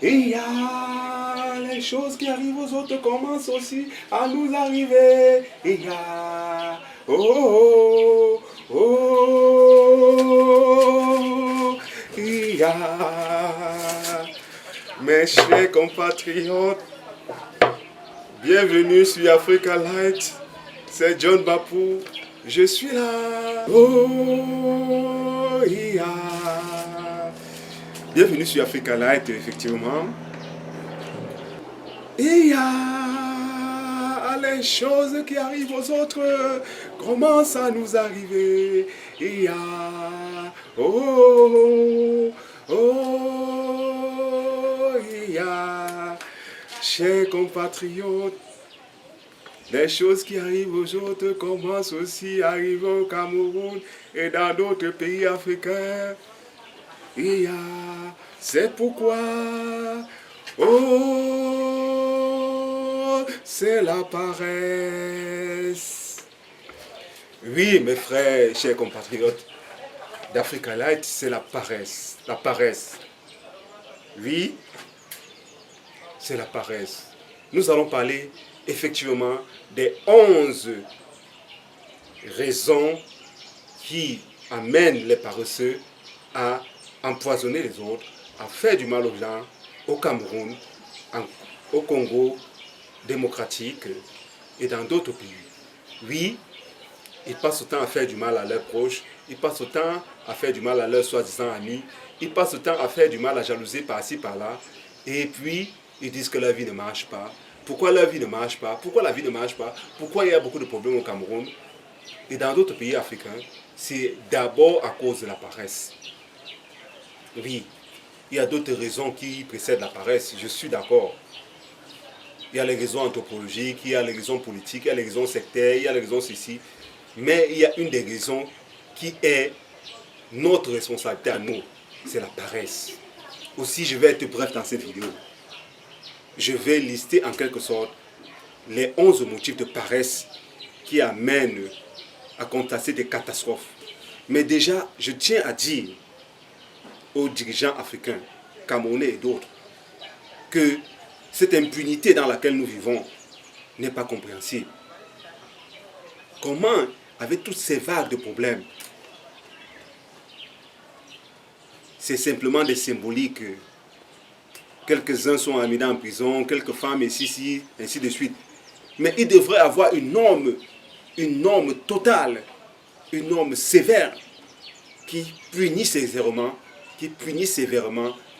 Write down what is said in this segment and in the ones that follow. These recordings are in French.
Il y a les choses qui arrivent aux autres commencent aussi à nous arriver. Il y a... Oh, oh, oh, il y a... Mes chers compatriotes, bienvenue sur Africa Light. C'est John Bapou. Je suis là. Oh, il y a... Bienvenue sur Africa Light, effectivement. Il y a les choses qui arrivent aux autres commencent à nous arriver. Il y a... Oh, oh, il y a... Chers compatriotes, les choses qui arrivent aux autres commencent aussi à arriver au Cameroun et dans d'autres pays africains. Il y a... C'est pourquoi... Oh, c'est la paresse. Oui, mes frères, chers compatriotes d'Africa Light, c'est la paresse. La paresse. Oui, c'est la paresse. Nous allons parler effectivement des 11 raisons qui amènent les paresseux à empoisonner les autres, à faire du mal aux gens, au Cameroun, au Congo démocratique et dans d'autres pays. Oui, ils passent le temps à faire du mal à leurs proches, ils passent le temps à faire du mal à leurs soi-disant amis, ils passent le temps à faire du mal à jalouser par-ci, par-là, et puis ils disent que leur vie ne marche pas. Pourquoi leur vie ne marche pas? Pourquoi la vie ne marche pas? Pourquoi il y a beaucoup de problèmes au Cameroun et dans d'autres pays africains? C'est d'abord à cause de la paresse. Oui. Il y a d'autres raisons qui précèdent la paresse, je suis d'accord. Il y a les raisons anthropologiques, il y a les raisons politiques, il y a les raisons sectaires, il y a les raisons ceci. Mais il y a une des raisons qui est notre responsabilité à nous, c'est la paresse. Aussi, je vais être bref dans cette vidéo. Je vais lister en quelque sorte les 11 motifs de paresse qui amènent à constater des catastrophes. Mais déjà, je tiens à dire aux dirigeants africains, camerounais et d'autres, que cette impunité dans laquelle nous vivons n'est pas compréhensible. Comment, avec toutes ces vagues de problèmes, c'est simplement des symboliques. Quelques-uns sont mis en prison, quelques femmes ici, ainsi de suite. Mais il devrait y avoir une norme totale, une norme sévère qui punit sévèrement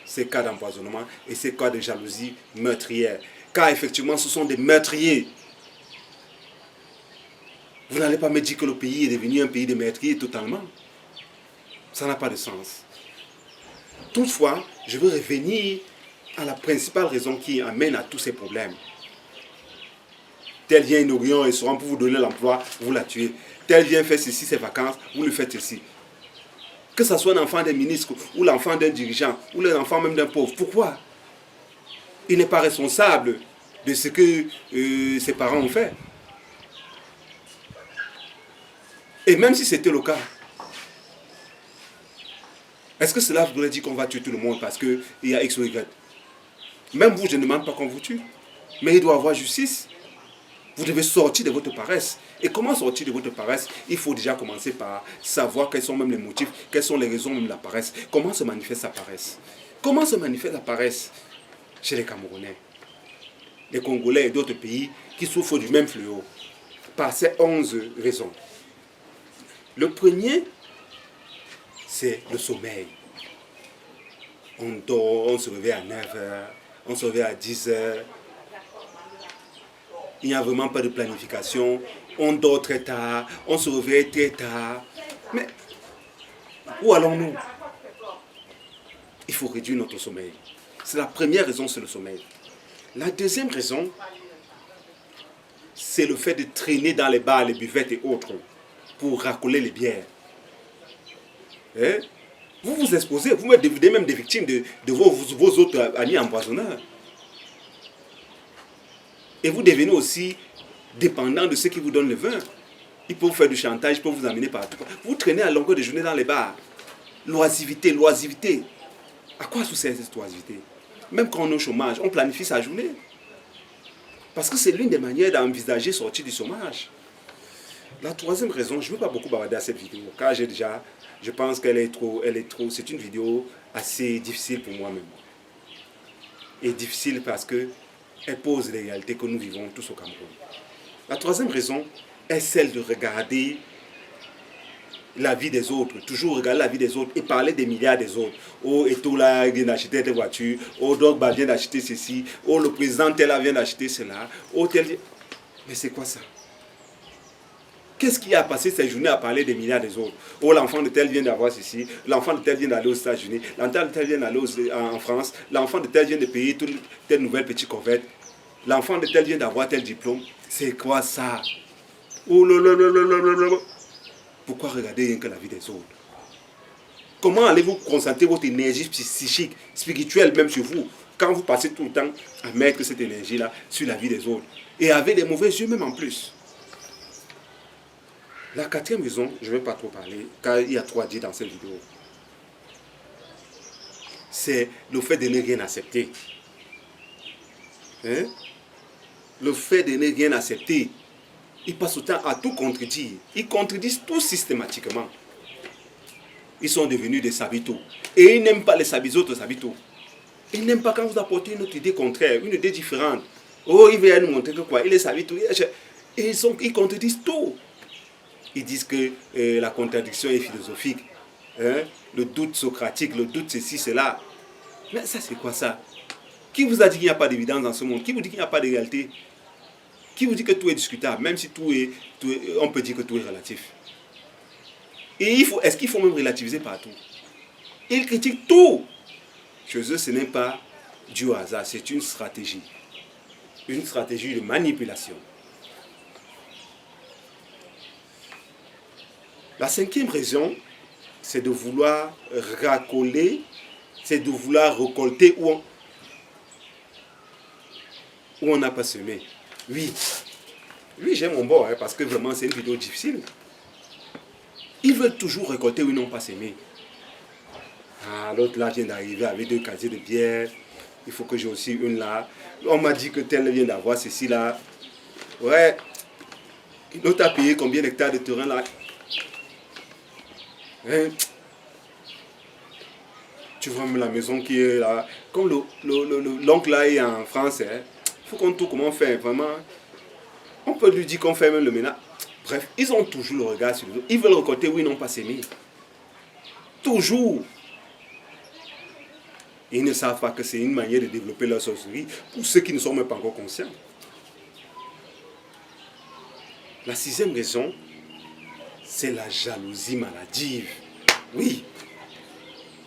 ces cas d'empoisonnement et ces cas de jalousie meurtrière. Car effectivement, ce sont des meurtriers. Vous n'allez pas me dire que le pays est devenu un pays de meurtriers totalement. Ça n'a pas de sens. Toutefois, je veux revenir à la principale raison qui amène à tous ces problèmes. Tel vient inaugurer un restaurant pour vous donner l'emploi, vous la tuez. Tel vient faire ceci, ses vacances, vous lui faites ceci. Que ce soit un enfant d'un ministre, ou l'enfant d'un dirigeant, ou l'enfant même d'un pauvre. Pourquoi? Il n'est pas responsable de ce que ses parents ont fait. Et même si c'était le cas, est-ce que cela voudrait dire qu'on va tuer tout le monde parce qu'il y a X ou Y? Même vous, je ne demande pas qu'on vous tue. Mais il doit y avoir justice. Vous devez sortir de votre paresse. Et comment sortir de votre paresse? Il faut déjà commencer par savoir quels sont même les motifs, quelles sont les raisons même de la paresse. Comment se manifeste la paresse? Comment se manifeste la paresse chez les Camerounais, les Congolais et d'autres pays qui souffrent du même fléau? Par ces 11 raisons. Le premier, c'est le sommeil. On dort, on se réveille à 9h, on se réveille à 10h. Il n'y a vraiment pas de planification. On dort très tard, on se réveille très tard. Mais où allons-nous? Il faut réduire notre sommeil. C'est la première raison, c'est le sommeil. La deuxième raison, c'est le fait de traîner dans les bars, les buvettes et autres pour racoler les bières. Hein? Vous vous exposez, vous êtes même des victimes de vos autres amis empoisonneurs. Et vous devenez aussi dépendant de ceux qui vous donnent le vin. Ils peuvent vous faire du chantage, ils peuvent vous amener partout. Vous traînez à longueur de journée dans les bars. L'oisivité, l'oisivité. À quoi sous-sert cette oisivité? Même quand on est au chômage, on planifie sa journée. Parce que c'est l'une des manières d'envisager sortir du chômage. La troisième raison, je ne veux pas beaucoup bavarder à cette vidéo, car je pense qu'elle est trop, c'est une vidéo assez difficile pour moi-même. Et difficile parce qu'elle pose les réalités que nous vivons tous au Cameroun. La troisième raison est celle de regarder la vie des autres, toujours regarder la vie des autres et parler des milliards des autres. Oh, Eto'o vient d'acheter des voitures, oh, Drogba vient d'acheter ceci, oh, le président tel vient d'acheter cela, oh, tel... Mais c'est quoi ça? Qu'est-ce qui a passé cette journée à parler des milliards des autres? Oh, l'enfant de tel vient d'avoir ceci, l'enfant de tel vient d'aller aux États-Unis, l'enfant de tel vient d'aller en France, l'enfant de tel vient de payer telle nouvelle petite corvette, l'enfant de tel vient d'avoir tel diplôme. C'est quoi ça? Oh là là là là là là. Pourquoi regarder rien que la vie des autres? Comment allez-vous concentrer votre énergie psychique, spirituelle même sur vous, quand vous passez tout le temps à mettre cette énergie-là sur la vie des autres? Et avec des mauvais yeux même en plus. La quatrième raison, je ne vais pas trop parler, car il y a trop à dire dans cette vidéo. C'est le fait de ne rien accepter. Hein? Le fait de ne rien accepter. Ils passent le temps à tout contredire. Ils contredisent tout systématiquement. Ils sont devenus des sabitos. Et ils n'aiment pas les autres sabitos. Ils n'aiment pas quand vous apportez une autre idée contraire, une idée différente. Oh, il veut nous montrer que quoi? Il est sabito. Et ils contredisent tout. Ils disent que la contradiction est philosophique. Hein? Le doute socratique, le doute ceci, cela. Mais ça, c'est quoi ça? Qui vous a dit qu'il n'y a pas d'évidence dans ce monde? Qui vous dit qu'il n'y a pas de réalité? Qui vous dit que tout est discutable? Même si on peut dire que tout est relatif. Et est-ce qu'il faut même relativiser partout? Ils critiquent tout. Chez eux, ce n'est pas du hasard, c'est une stratégie. Une stratégie de manipulation. La cinquième raison, c'est de vouloir racoler, c'est de vouloir récolter où on n'a pas semé. Oui, j'ai mon bord, parce que vraiment c'est une vidéo difficile. Ils veulent toujours récolter où ils n'ont pas semé. Ah, l'autre là vient d'arriver avec 2 casiers de bière. Il faut que j'ai aussi une là. On m'a dit que tel vient d'avoir ceci là. Ouais. L'autre a payé combien d'hectares de terrain là? Hein? Tu vois même la maison qui est là. Comme l'oncle là est en France, il faut qu'on trouve comment faire. Vraiment, on peut lui dire qu'on fait même le ménage. Bref, ils ont toujours le regard sur les autres. Ils veulent récolter où ils n'ont pas semé. Toujours. Ils ne savent pas que c'est une manière de développer leur sorcellerie pour ceux qui ne sont même pas encore conscients. La sixième raison, c'est la jalousie maladive. Oui.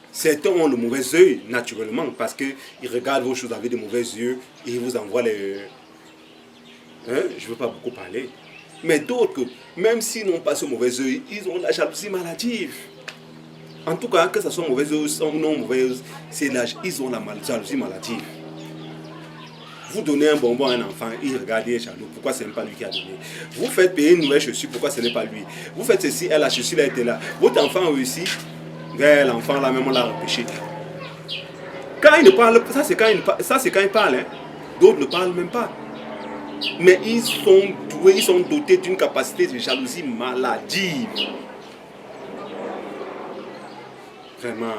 Certains ont le mauvais œil, naturellement, parce qu'ils regardent vos choses avec de mauvais yeux et ils vous envoient les... Hein? Je ne veux pas beaucoup parler. Mais d'autres, même s'ils n'ont pas ce mauvais œil, ils ont la jalousie maladive. En tout cas, que ce soit mauvais œil ou non mauvais œil, ils ont la jalousie maladive. Vous donnez un bonbon à un enfant, il regarde, il est jaloux. Pourquoi ce n'est pas lui qui a donné? Vous faites payer une nouvelle chaussure, pourquoi ce n'est pas lui? Vous faites ceci, la chaussure là était là. Votre enfant a réussi, l'enfant là même on l'a repêché. Quand il ne parle pas, ça c'est quand il parle. Hein. D'autres ne parlent même pas. Mais ils sont doués, ils sont dotés d'une capacité de jalousie maladive. Vraiment.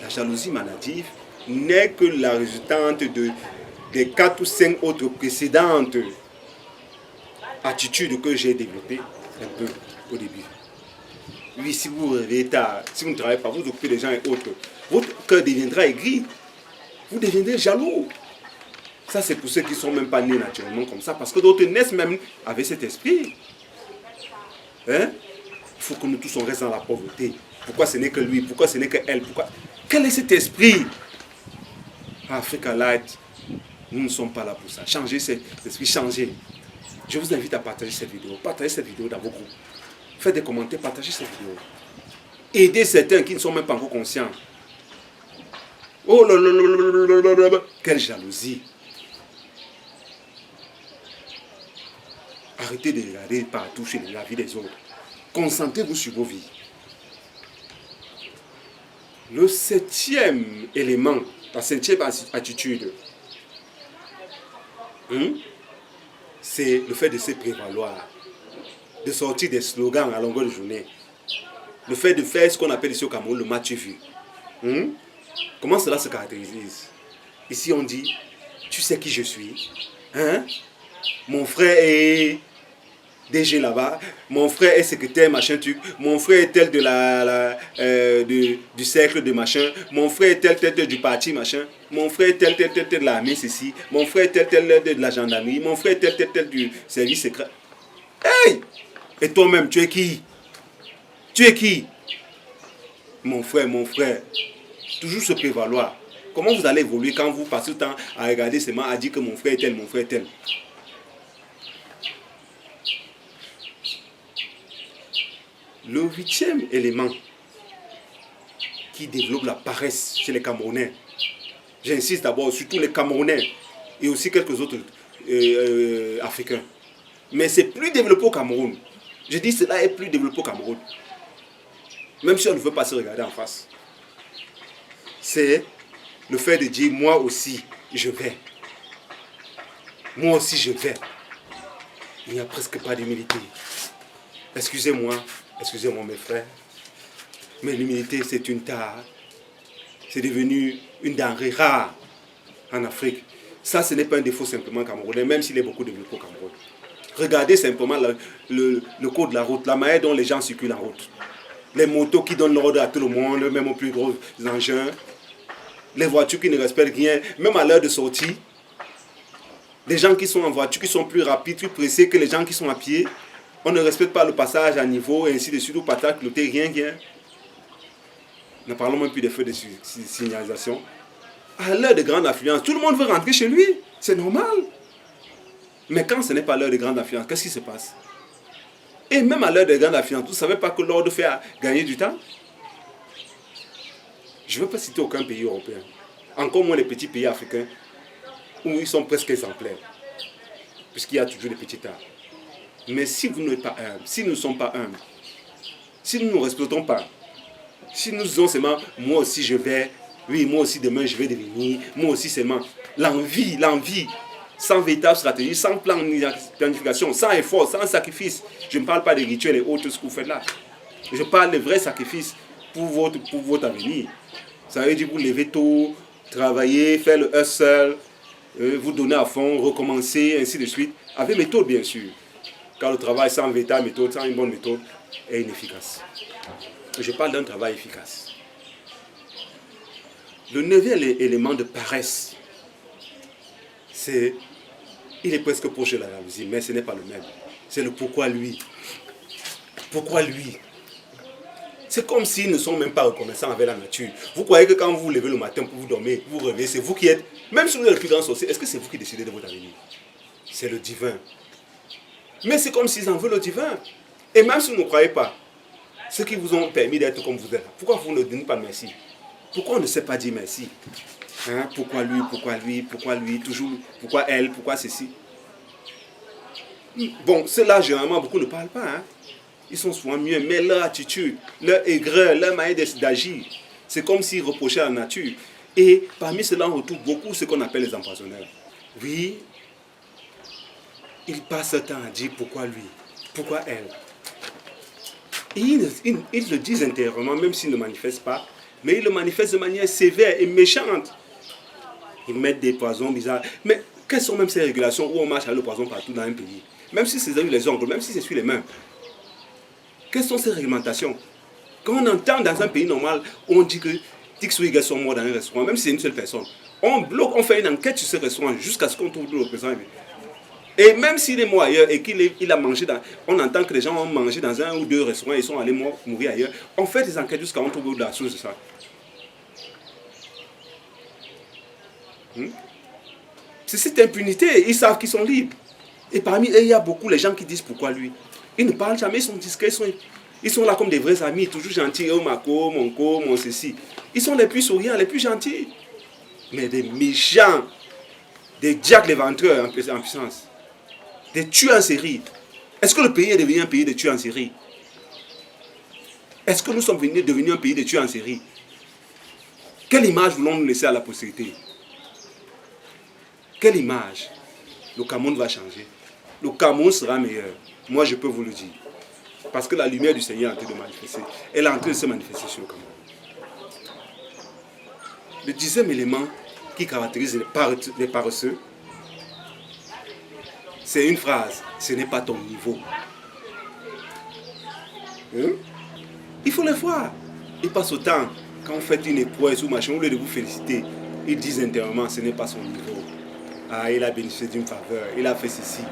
La jalousie maladive n'est que la résultante des 4 ou 5 autres précédentes attitudes que j'ai développées un peu au début. Oui, si vous réveillez tard, si vous ne travaillez pas, vous occupez des gens et autres, votre cœur deviendra aigri. Vous deviendrez jaloux. Ça, c'est pour ceux qui ne sont même pas nés naturellement comme ça, parce que d'autres naissent même avec cet esprit. Hein? Il faut que nous tous on reste dans la pauvreté. Pourquoi ce n'est que lui? Pourquoi ce n'est que elle? Pourquoi? Quel est cet esprit? Africa Light, nous ne sommes pas là pour ça. Changez cet esprit, changez. Je vous invite à partager cette vidéo. Partagez cette vidéo dans vos groupes. Faites des commentaires, partagez cette vidéo. Aidez certains qui ne sont même pas encore conscients. Oh là là là là là là, quelle jalousie. Arrêtez de regarder partout chez la vie des autres. Concentrez-vous sur vos vies. Le septième élément, la septième attitude, c'est le fait de se prévaloir, de sortir des slogans à longueur de journée, le fait de faire ce qu'on appelle ici au Cameroun le match vu. Comment cela se caractérise? Ici on dit, tu sais qui je suis, hein? Mon frère est DG là-bas, mon frère est secrétaire machin truc, mon frère est tel du cercle de machin, mon frère est tel du parti machin, mon frère est tel de l'armée ceci, mon frère est tel de la gendarmerie, mon frère est tel du service secret. Hey! Et toi-même, tu es qui? Tu es qui? Mon frère, toujours se prévaloir. Comment vous allez évoluer quand vous passez le temps à regarder seulement, à dire que mon frère est tel, mon frère est tel? Le huitième élément qui développe la paresse chez les Camerounais, j'insiste d'abord sur tous les Camerounais et aussi quelques autres Africains, mais c'est plus développé au Cameroun. Je dis cela est plus développé au Cameroun, même si on ne veut pas se regarder en face. C'est le fait de dire moi aussi je vais. Moi aussi je vais. Il n'y a presque pas d'humilité. Excusez-moi mes frères, mais l'humilité c'est une tare. C'est devenu une denrée rare en Afrique. Ça, ce n'est pas un défaut simplement camerounais, même s'il est beaucoup développé au Cameroun. Regardez simplement le code de la route, la manière dont les gens circulent en route. Les motos qui donnent l'ordre à tout le monde, même aux plus gros engins. Les voitures qui ne respectent rien, même à l'heure de sortie. Les gens qui sont en voiture, qui sont plus rapides, plus pressés que les gens qui sont à pied. On ne respecte pas le passage à niveau, et ainsi de suite, ou patate, clôté, rien. Ne parlons même plus des feux de signalisation. À l'heure de grande affluence, tout le monde veut rentrer chez lui. C'est normal. Mais quand ce n'est pas l'heure de grande affluence, qu'est-ce qui se passe? Et même à l'heure de grande affluence, vous ne savez pas que l'ordre fait gagner du temps? Je ne veux pas citer aucun pays européen. Encore moins les petits pays africains où ils sont presque exemplaires. Puisqu'il y a toujours des petits tas. Mais si vous n'êtes pas humble, si nous ne sommes pas humbles, si nous ne nous respectons pas, si nous disons seulement, moi aussi je vais, oui, moi aussi demain je vais devenir, moi aussi seulement, l'envie, sans véritable stratégie, sans planification, sans effort, sans sacrifice. Je ne parle pas des rituels et autres, ce que vous faites là. Je parle de vrais sacrifices pour votre avenir. Ça veut dire vous lever tôt, travailler, faire le hustle, vous donner à fond, recommencer, ainsi de suite, avec méthode bien sûr. Car le travail sans véritable méthode, sans une bonne méthode, est inefficace. Je parle d'un travail efficace. Le neuvième élément de paresse, il est presque proche de la jalousie, mais ce n'est pas le même. C'est le pourquoi lui. Pourquoi lui? C'est comme s'ils ne sont même pas reconnaissants avec la nature. Vous croyez que quand vous vous levez le matin pour vous dormir, vous vous réveillez, c'est vous qui êtes, même si vous êtes le plus grand sorcier, est-ce que c'est vous qui décidez de votre avenir? C'est le divin. Mais c'est comme s'ils en veulent le divin. Et même si vous ne croyez pas, ceux qui vous ont permis d'être comme vous êtes, pourquoi vous ne dites pas merci? Pourquoi on ne sait pas dire merci? Hein? Pourquoi lui, toujours, pourquoi elle, pourquoi ceci? Bon, ceux-là, généralement, beaucoup ne parlent pas. Hein? Ils sont souvent mieux, mais leur attitude, leur aigreur, leur manière d'agir, c'est comme s'ils reprochaient à la nature. Et parmi ceux-là, on retrouve beaucoup ce qu'on appelle les empoisonneurs. Oui, ils passent le temps à dire pourquoi lui, pourquoi elle. Et ils le disent intérieurement, même s'ils ne manifestent pas, mais ils le manifestent de manière sévère et méchante. Ils mettent des poisons bizarres. Mais quelles sont même ces régulations où on marche avec le poison partout dans un pays? Même si c'est sur les ongles, même si c'est sur les mains. Quelles sont ces réglementations? Quand on entend dans un pays normal, on dit que X ou Y sont morts dans un restaurant, même si c'est une seule personne, on bloque, on fait une enquête sur ce restaurant jusqu'à ce qu'on trouve le représentant. Et même s'il est mort ailleurs et qu'il a mangé dans... On entend que les gens ont mangé dans un ou deux restaurants et ils sont allés mourir ailleurs. On fait des enquêtes jusqu'à ce qu'on trouve la source de ça. C'est cette impunité. Ils savent qu'ils sont libres. Et parmi eux, il y a beaucoup les gens qui disent pourquoi lui. Ils ne parlent jamais, ils sont discrets, ils sont là comme des vrais amis, toujours gentils. Oh, mon ceci. Ils sont les plus souriants, les plus gentils. Mais des méchants, des diacres éventreurs en puissance. Des tueurs en série. Est-ce que le pays est devenu un pays de tueurs en série? Est-ce que nous sommes devenus un pays de tueurs en série? Quelle image voulons-nous laisser à la postérité? Quelle image? Le Cameroun va changer. Le Cameroun sera meilleur. Moi, je peux vous le dire. Parce que la lumière du Seigneur est en train de manifester. Elle est en train de se manifester sur le Cameroun. Le 10e élément qui caractérise les paresseux, c'est une phrase. Ce n'est pas ton niveau. Hein? Il faut le voir. Il passe au temps. Quand vous faites une épreuve ou machin, au lieu de vous féliciter, ils disent intérieurement, ce n'est pas son niveau. Ah, il a bénéficié d'une faveur, il a fait ceci.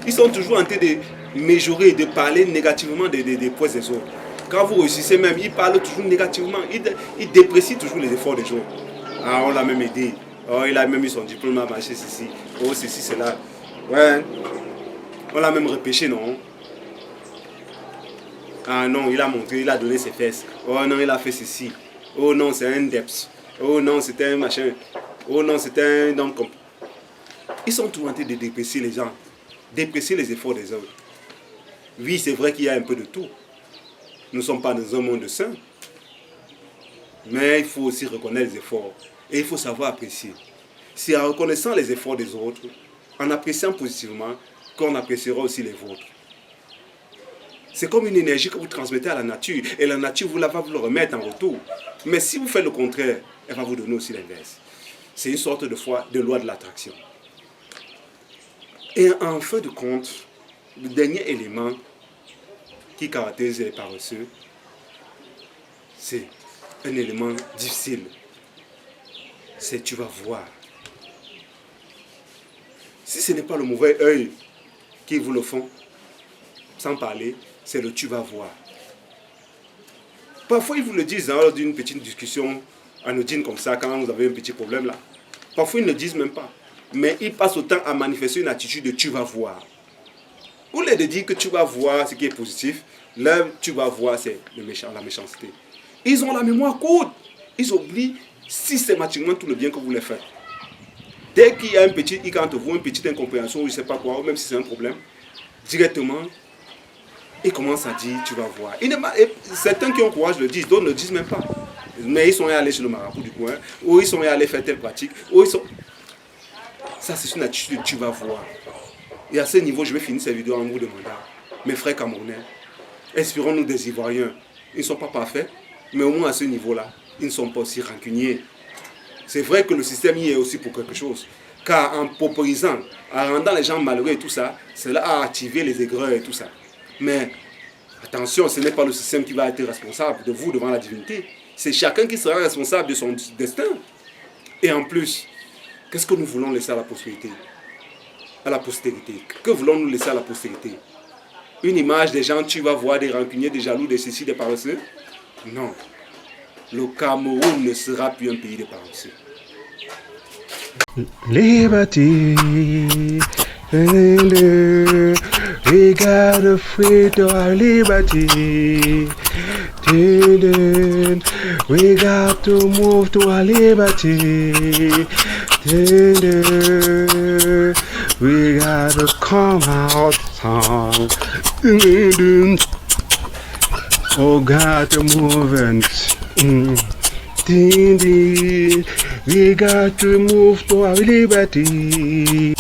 Ils sont toujours en train de méjorer, de parler négativement des points des autres. Quand vous réussissez même, ils parlent toujours négativement. Ils déprécient toujours les efforts des autres. Ah, on l'a même aidé. Oh, il a même eu son diplôme à marcher ceci. Oh, ceci, cela. Ouais. On l'a même repêché, non? Ah non, il a montré, il a donné ses fesses. Oh non, il a fait ceci. Oh non, c'est un DEPS. Oh non, c'est un machin. Oh non, c'est un... Donc, ils sont toujours en train de déprécier les gens. Déprécier les efforts des autres. Oui, c'est vrai qu'il y a un peu de tout. Nous ne sommes pas dans un monde sain. Mais il faut aussi reconnaître les efforts. Et il faut savoir apprécier. C'est en reconnaissant les efforts des autres, en appréciant positivement, qu'on appréciera aussi les vôtres. C'est comme une énergie que vous transmettez à la nature. Et la nature va vous le remettre en retour. Mais si vous faites le contraire, elle va vous donner aussi l'inverse. C'est une sorte de loi de l'attraction. Et en fin de compte, le dernier élément qui caractérise les paresseux, c'est un élément difficile. C'est tu vas voir. Si ce n'est pas le mauvais œil qui vous le font, sans parler, c'est le tu vas voir. Parfois, ils vous le disent lors d'une petite discussion anodine comme ça, quand vous avez un petit problème là. Parfois, ils ne le disent même pas. Mais ils passent autant à manifester une attitude de tu vas voir. Au lieu de dire que tu vas voir ce qui est positif, là, tu vas voir, c'est la méchanceté. Ils ont la mémoire courte. Ils oublient systématiquement tout le bien que vous les faites. Dès qu'il y a un petit hic entre vous, une petite incompréhension, ou je ne sais pas quoi, ou même si c'est un problème, directement, ils commencent à dire tu vas voir. Certains qui ont courage le disent, d'autres ne le disent même pas. Mais ils sont allés chez le marabout du coin, ou ils sont allés faire telle pratique, ou ils sont... Ça, c'est une attitude, tu vas voir. Et à ce niveau, je vais finir cette vidéo en vous demandant, mes frères camerounais, inspirons-nous des Ivoiriens. Ils ne sont pas parfaits, mais au moins à ce niveau-là, ils ne sont pas aussi rancuniers. C'est vrai que le système y est aussi pour quelque chose. Car en paupérisant, en rendant les gens malheureux et tout ça, cela a activé les aigreurs et tout ça. Mais attention, ce n'est pas le système qui va être responsable de vous devant la divinité. C'est chacun qui sera responsable de son destin. Et en plus, qu'est-ce que nous voulons laisser à la postérité? À la postérité. Que voulons-nous laisser à la postérité? Une image des gens, tu vas voir des rancuniers, des jaloux, des ceci, des paresseux? Non. Le Cameroun ne sera plus un pays de paresseux. Liberty, we gotta free to our liberty. We got to move to our liberty. We gotta come out song. Oh, got to move and we got to move to our liberty.